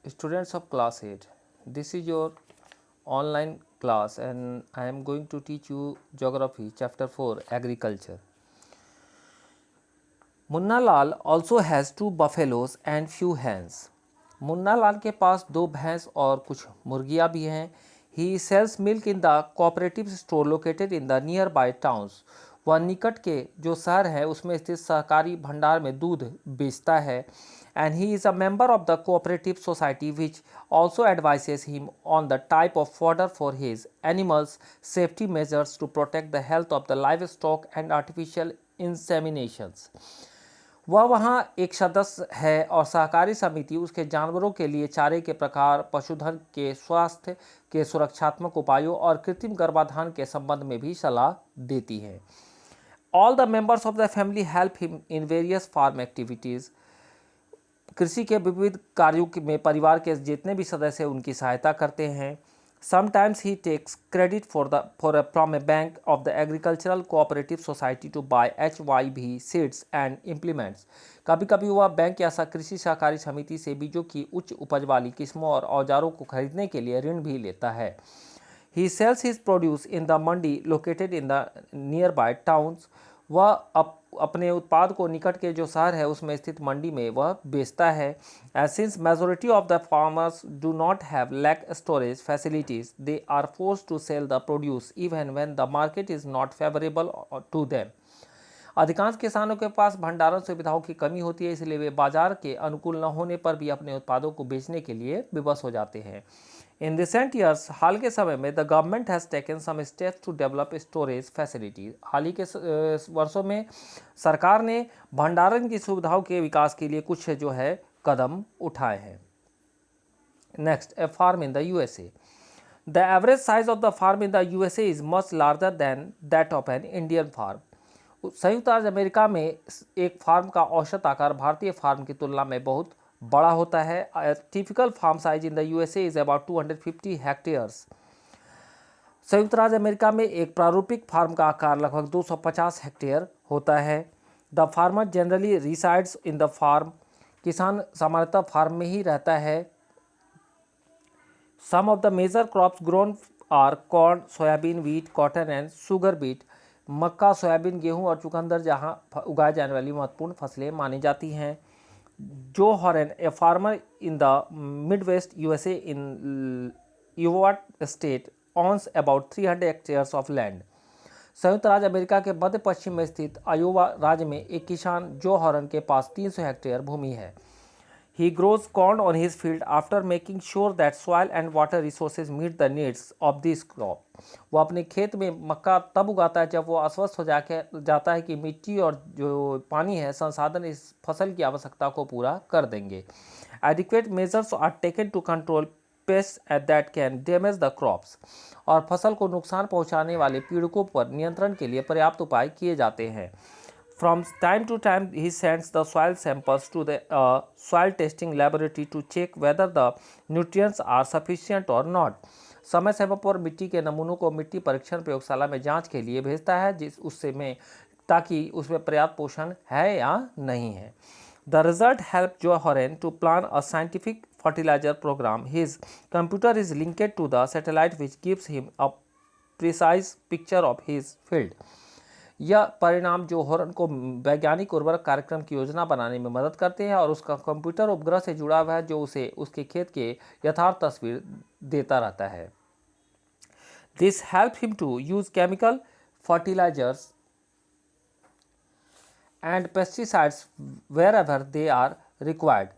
Students of class 8, this is your online class and I am going to teach you geography chapter 4 agriculture. Munna Lal also has 2 buffaloes and few hens. Munna Lal के पास 2 भैंस और कुछ मुर्गियां भी हैं. He sells milk in the cooperative store located in the nearby towns. वह निकट के जो शहर है उसमें स्थित सहकारी भंडार में दूध बेचता है. And he is a member of the cooperative society which also advises him on the type of fodder for his animals, safety measures to protect the health of the livestock and artificial inseminations. वह वहाँ एक सदस्य है और सहकारी समिति उसके जानवरों के लिए चारे के प्रकार, पशुधन के स्वास्थ्य के सुरक्षात्मक उपायों और कृत्रिम गर्भाधान के संबंध में भी सलाह देती है. All the members of the family help him in various farm activities. कृषि के विविध कार्यों में परिवार के जितने भी सदस्य उनकी सहायता करते हैं. Sometimes he takes credit from a bank of the agricultural cooperative society to buy HYV seeds and implements. कभी कभी वह बैंक या कृषि सहकारी समिति से बीजों की उच्च उपज वाली किस्मों और औजारों को खरीदने के लिए ऋण भी लेता है. He sells his produce in the mandi located in the nearby towns. वह अपने उत्पाद को निकट के जो शहर है उसमें स्थित मंडी में वह बेचता है. And since majority of the farmers do not have lack storage facilities, they are forced to sell the produce even when the market is not favorable to them. अधिकांश किसानों के पास भंडारण सुविधाओं की कमी होती है, इसलिए वे बाजार के अनुकूल न होने पर भी अपने उत्पादों को बेचने के लिए विवश हो जाते हैं. इन रिसेंट ईयर्स, हाल के समय में, the government has taken some steps to develop storage facility. हाल ही के वर्षों में सरकार ने भंडारण की सुविधाओं के विकास के लिए कुछ जो है कदम उठाए हैं. Next, a farm in the USA. The average size of the farm in the USA is much larger than that of an Indian farm. संयुक्त राज्य अमेरिका में एक फार्म का औसत आकार भारतीय फार्म की तुलना में बहुत बड़ा होता है. Typical farm size in the USA is about 250 hectares. संयुक्त राज्य अमेरिका में एक प्रारूपिक फार्म का आकार लगभग 250 हेक्टेयर होता है. The farmer generally resides in the farm. किसान सामान्यतः फार्म में ही रहता है. Some of the major crops grown are corn, soybean, wheat, cotton and sugar beet. मक्का, सोयाबीन, गेहूं और चुकंदर जहां उगाए जाने वाली महत्वपूर्ण फसलें मानी जाती हैं. Jo Horan, a farmer in the Midwest USA in iowa state, owns about 300 hectares of land. संयुक्त राज्य अमेरिका के मध्य पश्चिम में स्थित आयोवा राज्य में एक किसान जो हॉरन के पास 300 हेक्टेयर भूमि है. He grows corn on his field after making sure that soil and water resources meet the needs of this crop. वो अपने खेत में मक्का तब उगाता है जब वो आश्वस्त हो जाता है कि मिट्टी और जो पानी है संसाधन इस फसल की आवश्यकता को पूरा कर देंगे. Adequate measures are taken to control pests that can damage the crops. और फसल को नुकसान पहुंचाने वाले पीड़कों पर नियंत्रण के लिए पर्याप्त उपाय किए जाते हैं. From time to time, he sends the soil samples to the soil testing laboratory to check whether the nutrients are sufficient or not. समय समय पर मिट्टी के नमूनों को मिट्टी परीक्षण प्रयोगशाला में जांच के लिए भेजता है ताकि उसमें पर्याप्त पोषण है या नहीं है. The result helped Joe Horan to plan a scientific fertilizer program. His computer is linked to the satellite which gives him a precise picture of his field. यह परिणाम जो हॉरन को वैज्ञानिक उर्वरक कार्यक्रम की योजना बनाने में मदद करते हैं और उसका कंप्यूटर उपग्रह से जुड़ा हुआ है जो उसे उसके खेत के यथार्थ तस्वीर देता रहता है. This help him to use chemical fertilizers and pesticides where ever they are required.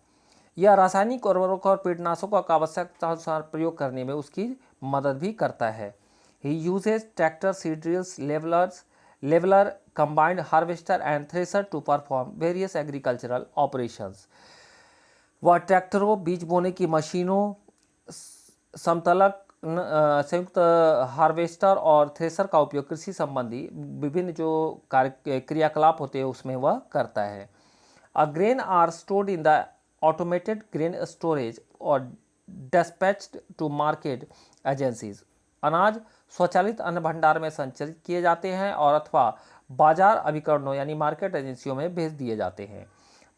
यह रासायनिक उर्वरकों और कीटनाशकों का आवश्यकतानुसार प्रयोग करने में उसकी मदद भी करता है. He uses tractor, seed drills, leveler, combined harvester and thresher to perform various agricultural operations. वह ट्रैक्टरों, बीज बोने की मशीनों, समतलक, संयुक्त हार्वेस्टर और थ्रेसर का उपयोग कृषि संबंधी विभिन्न जो क्रियाकलाप होते हैं उसमें वह करता है. A grain are stored in the automated grain storage or dispatched to market agencies. अनाज स्वचालित अन्न भंडार में संचरित किए जाते हैं और अथवा बाजार अभिकरणों यानी मार्केट एजेंसियों में भेज दिए जाते हैं.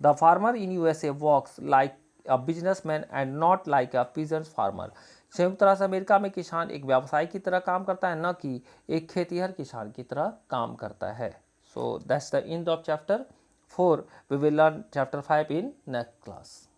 The farmer in USA works like a businessman and not like a peasant farmer. संयुक्त राष्ट्र अमेरिका में किसान एक व्यवसायी की तरह काम करता है, न कि एक खेतीहर किसान की तरह काम करता है। So that's the end of chapter 4। We will learn chapter 5 in next class.